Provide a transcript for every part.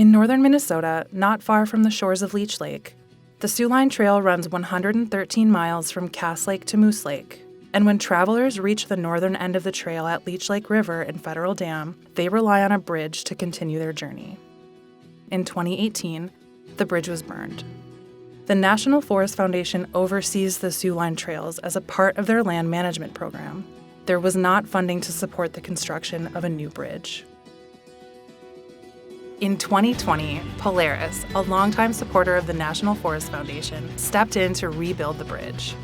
In northern Minnesota, not far from the shores of Leech Lake, the Soo Line Trail runs 113 miles from Cass Lake to Moose Lake. And when travelers reach the northern end of the trail at Leech Lake River and Federal Dam, they rely on a bridge to continue their journey. In 2018, the bridge was burned. The National Forest Foundation oversees the Soo Line trails as a part of their land management program. There was not funding to support the construction of a new bridge. In 2020, Polaris, a longtime supporter of the National Forest Foundation, stepped in to rebuild the bridge.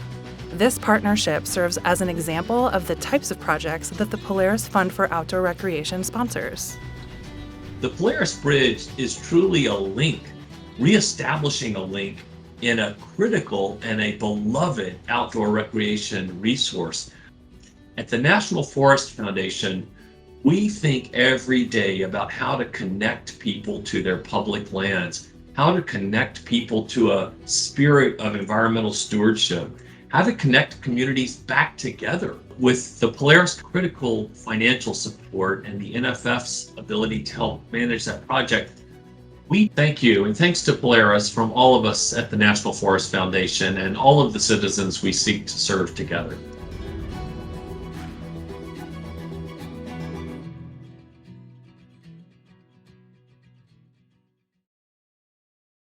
This partnership serves as an example of the types of projects that the Polaris Fund for Outdoor Recreation sponsors. The Polaris Bridge is truly a link, reestablishing a link in a critical and a beloved outdoor recreation resource. At the National Forest Foundation, we think every day about how to connect people to their public lands, how to connect people to a spirit of environmental stewardship, how to connect communities back together. With the Polaris critical financial support and the NFF's ability to help manage that project, we thank you, and thanks to Polaris from all of us at the National Forest Foundation and all of the citizens we seek to serve together.